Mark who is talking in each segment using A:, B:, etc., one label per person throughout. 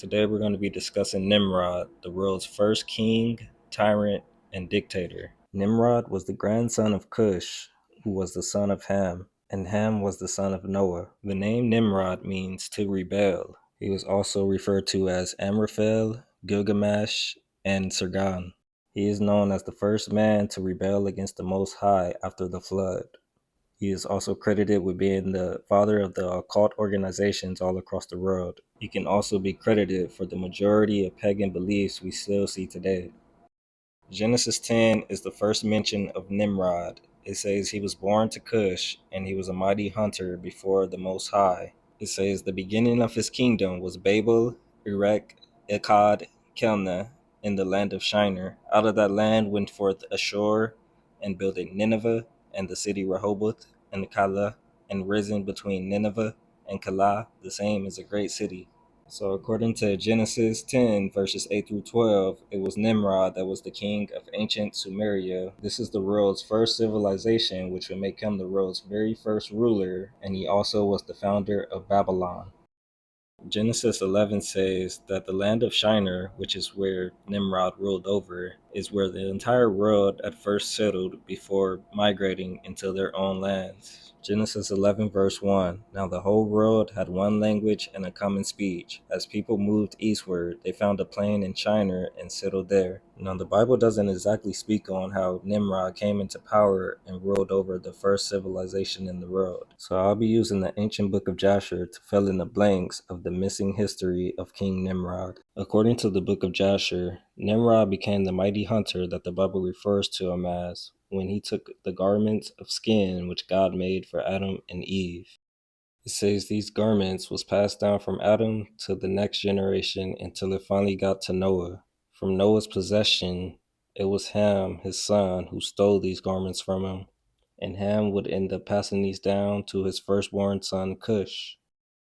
A: Today we're going to be discussing Nimrod, the world's first king, tyrant, and dictator. Nimrod was the grandson of Cush, who was the son of Ham, and Ham was the son of Noah. The name Nimrod means to rebel. He was also referred to as Amraphel, Gilgamesh, and Sargon. He is known as the first man to rebel against the Most High after the flood. He is also credited with being the father of the occult organizations all across the world. He can also be credited for the majority of pagan beliefs we still see today. Genesis 10 is the first mention of Nimrod. It says he was born to Cush, and he was a mighty hunter before the Most High. It says the beginning of his kingdom was Babel, Erech, Akkad, Kelna, in the land of Shinar. Out of that land went forth Ashur, and builded Nineveh, and the city Rehoboth, and Calah, and risen between Nineveh and Calah, the same is a great city. So according to Genesis 10 verses 8 through 12, it was Nimrod that was the king of ancient Sumeria. This is the world's first civilization, which would make him the world's very first ruler, and he also was the founder of Babylon. Genesis 11 says that the land of Shinar, which is where Nimrod ruled over, is where the entire world at first settled before migrating into their own lands. Genesis 11 verse 1. Now the whole world had one language and a common speech. As people moved eastward, they found a plain in Shinar and settled there. Now the Bible doesn't exactly speak on how Nimrod came into power and ruled over the first civilization in the world. So I'll be using the ancient book of Jasher to fill in the blanks of the missing history of King Nimrod. According to the book of Jasher, Nimrod became the mighty hunter that the Bible refers to him as when he took the garments of skin which God made for Adam and Eve. It says these garments was passed down from Adam to the next generation until it finally got to Noah. From Noah's possession, it was Ham, his son, who stole these garments from him, and Ham would end up passing these down to his firstborn son Cush.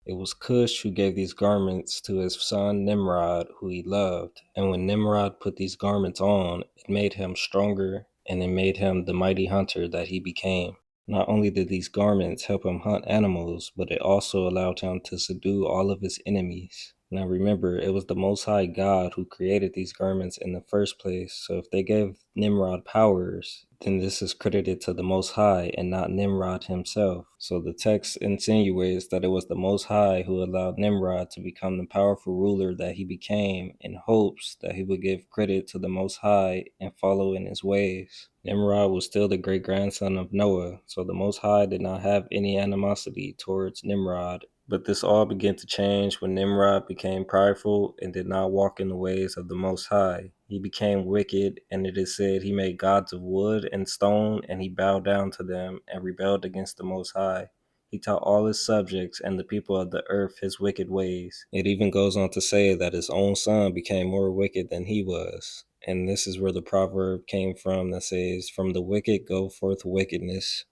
A: It was Cush who gave these garments to his son Nimrod, who he loved. And when Nimrod put these garments on, it made him stronger, and it made him the mighty hunter that he became. Not only did these garments help him hunt animals, but it also allowed him to subdue all of his enemies. Now remember, it was the Most High God who created these garments in the first place, so if they gave Nimrod powers, then this is credited to the Most High and not Nimrod himself. So the text insinuates that it was the Most High who allowed Nimrod to become the powerful ruler that he became in hopes that he would give credit to the Most High and follow in his ways. Nimrod was still the great-grandson of Noah, so the Most High did not have any animosity towards Nimrod. But this all began to change when Nimrod became prideful and did not walk in the ways of the Most High. He became wicked, and it is said he made gods of wood and stone, and he bowed down to them and rebelled against the Most High. He taught all his subjects and the people of the earth his wicked ways. It even goes on to say that his own son became more wicked than he was. And this is where the proverb came from that says, "From the wicked go forth wickedness."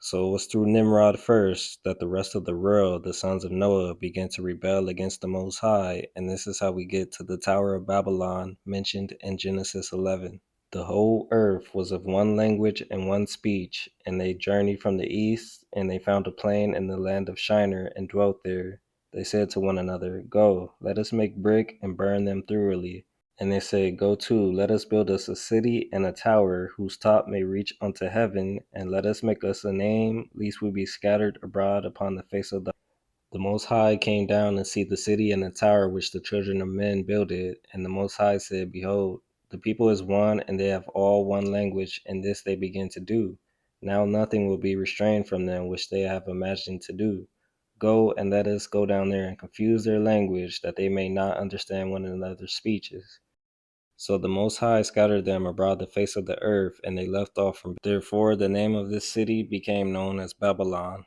A: So it was through Nimrod first that the rest of the world, the sons of Noah, began to rebel against the Most High, and this is how we get to the Tower of Babylon mentioned in Genesis 11. The whole earth was of one language and one speech, and they journeyed from the east, and they found a plain in the land of Shinar and dwelt there. They said to one another, "Go, let us make brick and burn them thoroughly." And they said, "Go to, let us build us a city and a tower, whose top may reach unto heaven, and let us make us a name, lest we be scattered abroad upon the face of the." The Most High came down and see the city and the tower which the children of men builded. And the Most High said, "Behold, the people is one, and they have all one language, and this they begin to do. Now nothing will be restrained from them which they have imagined to do. Go, and let us go down there and confuse their language, that they may not understand one another's speeches." So the Most High scattered them abroad the face of the earth, and they left off from. Therefore the name of this city became known as Babylon.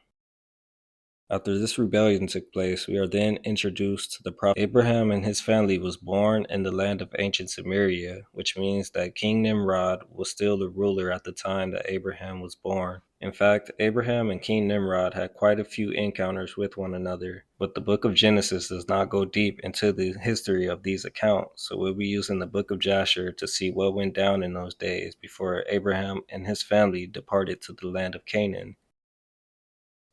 A: After this rebellion took place, we are then introduced to the prophet Abraham, and his family was born in the land of ancient Sumeria, which means that King Nimrod was still the ruler at the time that Abraham was born. In fact, Abraham and King Nimrod had quite a few encounters with one another, but the book of Genesis does not go deep into the history of these accounts, so we'll be using the book of Jasher to see what went down in those days before Abraham and his family departed to the land of Canaan.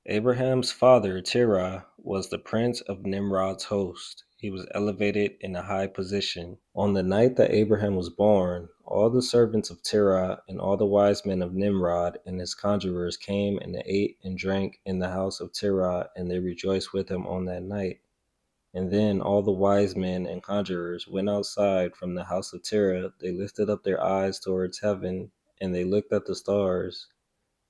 A: Abraham's father, Terah, was the prince of Nimrod's host. He was elevated in a high position. On the night that Abraham was born, all the servants of Terah and all the wise men of Nimrod and his conjurers came and ate and drank in the house of Terah, and they rejoiced with him on that night. And then all the wise men and conjurers went outside from the house of Terah. They lifted up their eyes towards heaven, and they looked at the stars.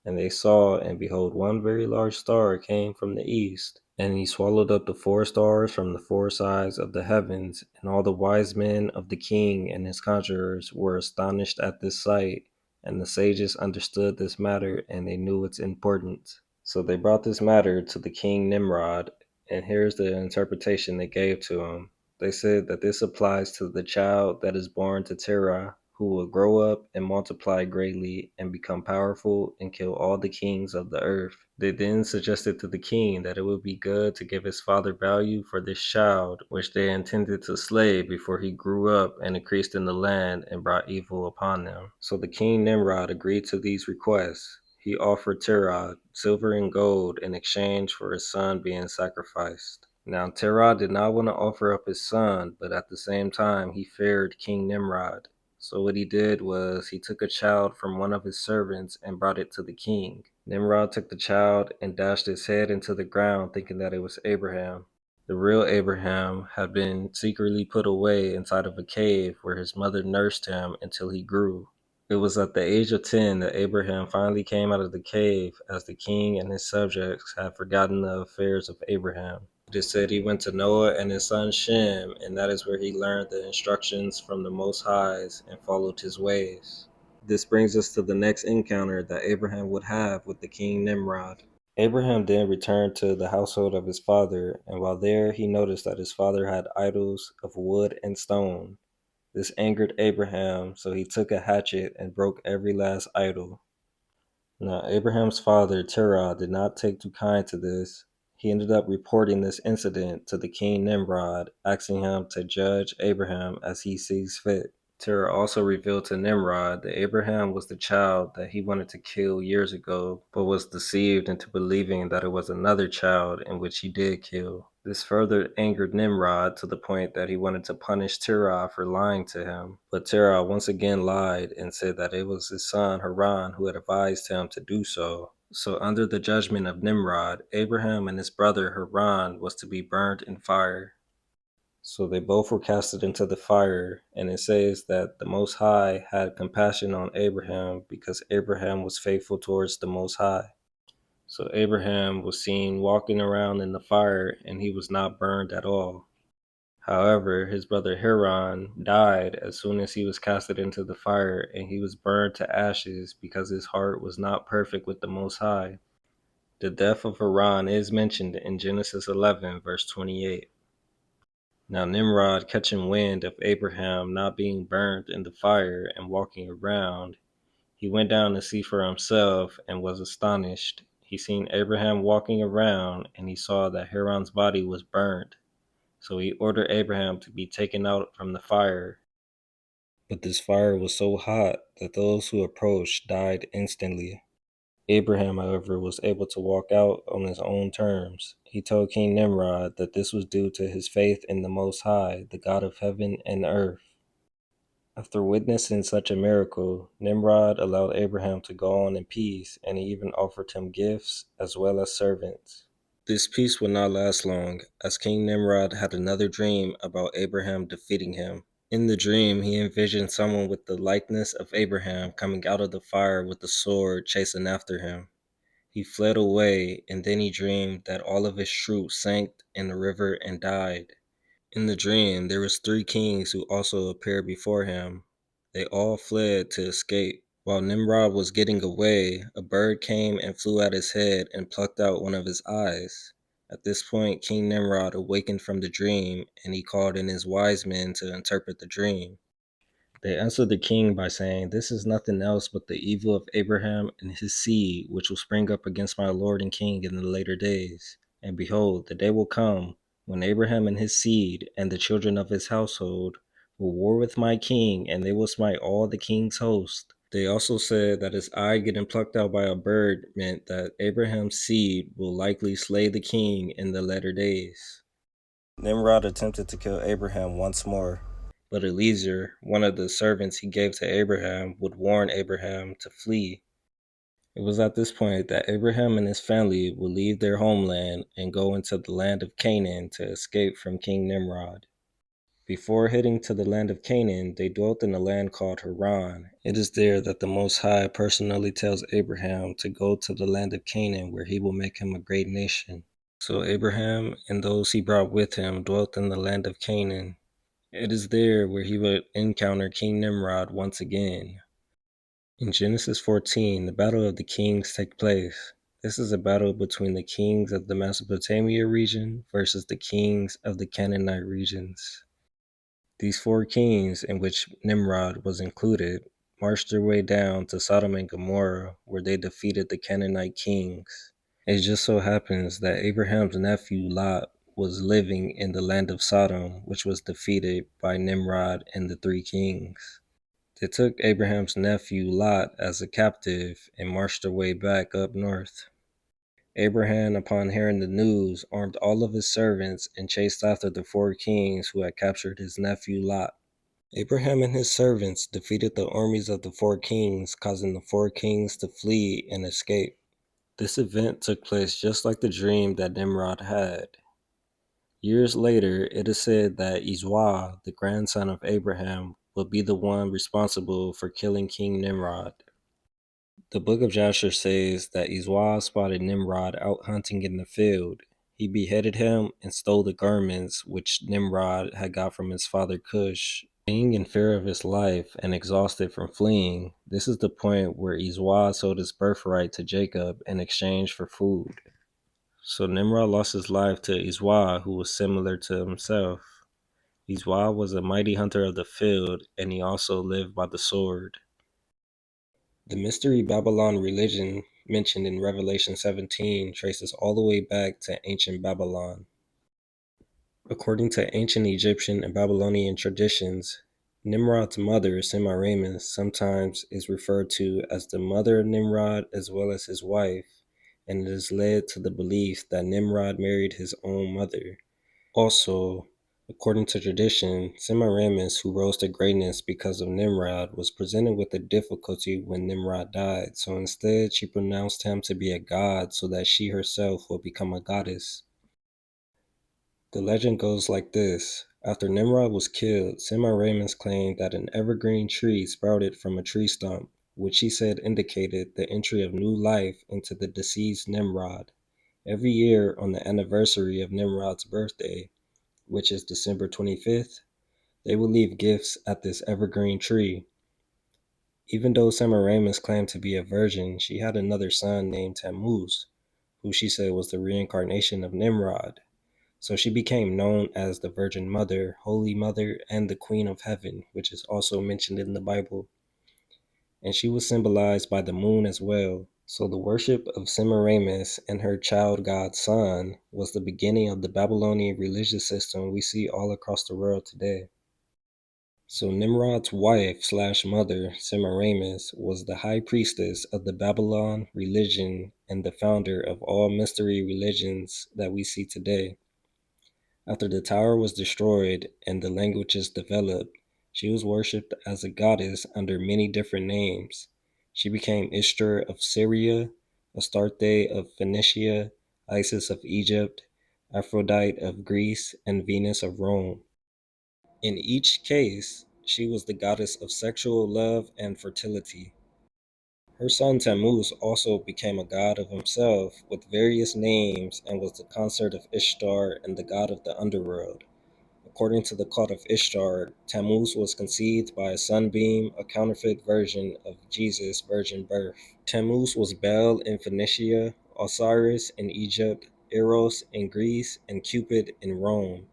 A: And they saw, and behold, one very large star came from the east. And he swallowed up the four stars from the four sides of the heavens. And all the wise men of the king and his conjurers were astonished at this sight. And the sages understood this matter, and they knew its importance. So they brought this matter to the king Nimrod, and here's the interpretation they gave to him. They said that this applies to the child that is born to Terah, who will grow up and multiply greatly and become powerful and kill all the kings of the earth. They then suggested to the king that it would be good to give his father value for this child, which they intended to slay before he grew up and increased in the land and brought evil upon them. So the king Nimrod agreed to these requests. He offered Terah silver and gold in exchange for his son being sacrificed. Now Terah did not want to offer up his son, but at the same time he feared King Nimrod. So what he did was he took a child from one of his servants and brought it to the king. Nimrod took the child and dashed its head into the ground, thinking that it was Abraham. The real Abraham had been secretly put away inside of a cave where his mother nursed him until he grew. It was at the age of 10 that Abraham finally came out of the cave, as the king and his subjects had forgotten the affairs of Abraham. It is said he went to Noah and his son Shem, and that is where he learned the instructions from the Most Highs and followed his ways. This brings us to the next encounter that Abraham would have with the king Nimrod. Abraham then returned to the household of his father, and while there he noticed that his father had idols of wood and stone. This angered Abraham, so he took a hatchet and broke every last idol. Now, Abraham's father, Terah, did not take too kind to this. He ended up reporting this incident to the king Nimrod, asking him to judge Abraham as he sees fit. Terah also revealed to Nimrod that Abraham was the child that he wanted to kill years ago, but was deceived into believing that it was another child in which he did kill. This further angered Nimrod to the point that he wanted to punish Terah for lying to him. But Terah once again lied and said that it was his son Haran who had advised him to do so. So under the judgment of Nimrod, Abraham and his brother Haran was to be burned in fire. So they both were casted into the fire, and it says that the Most High had compassion on Abraham because Abraham was faithful towards the Most High. So Abraham was seen walking around in the fire, and he was not burned at all. However, his brother Haran died as soon as he was casted into the fire, and he was burned to ashes because his heart was not perfect with the Most High. The death of Haran is mentioned in Genesis 11, verse 28. Now Nimrod, catching wind of Abraham not being burned in the fire and walking around, he went down to see for himself and was astonished. He seen Abraham walking around, and he saw that Haran's body was burned. So he ordered Abraham to be taken out from the fire. But this fire was so hot that those who approached died instantly. Abraham, however, was able to walk out on his own terms. He told King Nimrod that this was due to his faith in the Most High, the God of heaven and earth. After witnessing such a miracle, Nimrod allowed Abraham to go on in peace, and he even offered him gifts as well as servants. This peace would not last long, as King Nimrod had another dream about Abraham defeating him. In the dream, he envisioned someone with the likeness of Abraham coming out of the fire with a sword chasing after him. He fled away, and then he dreamed that all of his troops sank in the river and died. In the dream, there was three kings who also appeared before him. They all fled to escape. While Nimrod was getting away, a bird came and flew at his head and plucked out one of his eyes. At this point, King Nimrod awakened from the dream, and he called in his wise men to interpret the dream. They answered the king by saying, "This is nothing else but the evil of Abraham and his seed, which will spring up against my lord and king in the later days. And behold, the day will come when Abraham and his seed and the children of his household will war with my king, and they will smite all the king's host." They also said that his eye getting plucked out by a bird meant that Abraham's seed will likely slay the king in the latter days. Nimrod attempted to kill Abraham once more, but Eliezer, one of the servants he gave to Abraham, would warn Abraham to flee. It was at this point that Abraham and his family would leave their homeland and go into the land of Canaan to escape from King Nimrod. Before heading to the land of Canaan, they dwelt in a land called Haran. It is there that the Most High personally tells Abraham to go to the land of Canaan, where he will make him a great nation. So Abraham and those he brought with him dwelt in the land of Canaan. It is there where he would encounter King Nimrod once again. In Genesis 14, the Battle of the Kings takes place. This is a battle between the kings of the Mesopotamia region versus the kings of the Canaanite regions. These four kings, in which Nimrod was included, marched their way down to Sodom and Gomorrah, where they defeated the Canaanite kings. It just so happens that Abraham's nephew Lot was living in the land of Sodom, which was defeated by Nimrod and the three kings. They took Abraham's nephew Lot as a captive and marched their way back up north. Abraham, upon hearing the news, armed all of his servants and chased after the four kings who had captured his nephew Lot. Abraham and his servants defeated the armies of the four kings, causing the four kings to flee and escape. This event took place just like the dream that Nimrod had. Years later, it is said that Yashua, the grandson of Abraham, will be the one responsible for killing King Nimrod. The book of Joshua says that Yashua spotted Nimrod out hunting in the field. He beheaded him and stole the garments which Nimrod had got from his father Cush. Being in fear of his life and exhausted from fleeing, this is the point where Yashua sold his birthright to Jacob in exchange for food. So Nimrod lost his life to Yashua, who was similar to himself. Yashua was a mighty hunter of the field, and he also lived by the sword. The mystery Babylon religion mentioned in Revelation 17 traces all the way back to ancient Babylon. According to ancient Egyptian and Babylonian traditions, Nimrod's mother, Semiramis, sometimes is referred to as the mother of Nimrod as well as his wife, and it has led to the belief that Nimrod married his own mother. Also, according to tradition, Semiramis, who rose to greatness because of Nimrod, was presented with a difficulty when Nimrod died, so instead she pronounced him to be a god so that she herself would become a goddess. The legend goes like this. After Nimrod was killed, Semiramis claimed that an evergreen tree sprouted from a tree stump, which she said indicated the entry of new life into the deceased Nimrod. Every year on the anniversary of Nimrod's birthday, which is December 25th, they will leave gifts at this evergreen tree. Even though Semiramis claimed to be a virgin, she had another son named Tammuz, who she said was the reincarnation of Nimrod. So she became known as the Virgin Mother, Holy Mother, and the Queen of Heaven, which is also mentioned in the Bible. And she was symbolized by the moon as well. So the worship of Semiramis and her child god Sun was the beginning of the Babylonian religious system we see all across the world today. So Nimrod's wife/mother, Semiramis, was the high priestess of the Babylon religion and the founder of all mystery religions that we see today. After the tower was destroyed and the languages developed, she was worshipped as a goddess under many different names. She became Ishtar of Syria, Astarte of Phoenicia, Isis of Egypt, Aphrodite of Greece, and Venus of Rome. In each case, she was the goddess of sexual love and fertility. Her son Tammuz also became a god of himself with various names and was the consort of Ishtar and the god of the underworld. According to the cult of Ishtar, Tammuz was conceived by a sunbeam, a counterfeit version of Jesus' virgin birth. Tammuz was Bel in Phoenicia, Osiris in Egypt, Eros in Greece, and Cupid in Rome.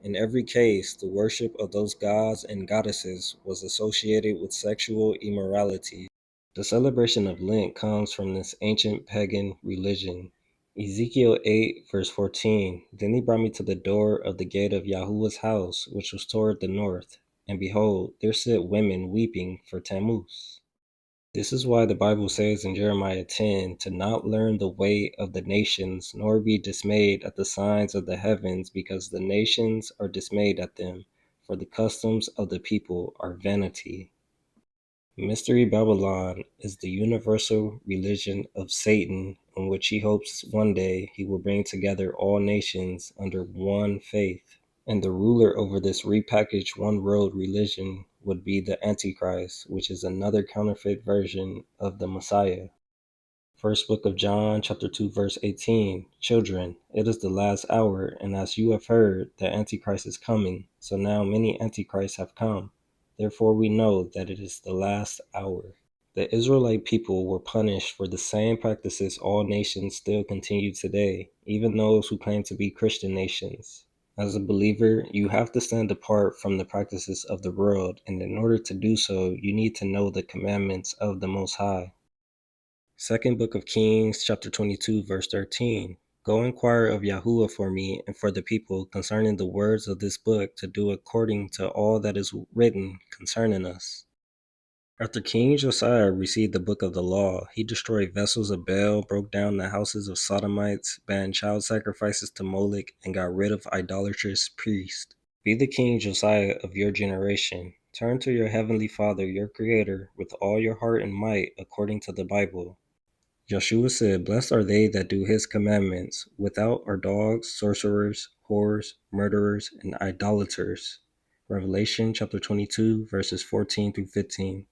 A: In every case, the worship of those gods and goddesses was associated with sexual immorality. The celebration of Lent comes from this ancient pagan religion. Ezekiel 8, verse 14. Then he brought me to the door of the gate of Yahuwah's house, which was toward the north. And behold, there sat women weeping for Tammuz. This is why the Bible says in Jeremiah 10 to not learn the way of the nations, nor be dismayed at the signs of the heavens, because the nations are dismayed at them, for the customs of the people are vanity. Mystery Babylon is the universal religion of Satan, in which he hopes one day he will bring together all nations under one faith. And the ruler over this repackaged one-world religion would be the Antichrist, which is another counterfeit version of the Messiah. First book of John, chapter 2, verse 18. Children, it is the last hour, and as you have heard, the Antichrist is coming. So now many Antichrists have come. Therefore we know that it is the last hour. The Israelite people were punished for the same practices all nations still continue today, even those who claim to be Christian nations. As a believer, you have to stand apart from the practices of the world, and in order to do so, you need to know the commandments of the Most High. Second book of Kings, chapter 22, verse 13. Go inquire of Yahuwah for me and for the people concerning the words of this book, to do according to all that is written concerning us. After King Josiah received the book of the law, he destroyed vessels of Baal, broke down the houses of Sodomites, banned child sacrifices to Moloch, and got rid of idolatrous priests. Be the King Josiah of your generation. Turn to your heavenly Father, your Creator, with all your heart and might, according to the Bible. Yashua said, "Blessed are they that do his commandments. Without are dogs, sorcerers, whores, murderers, and idolaters." Revelation chapter 22, verses 14 through 15.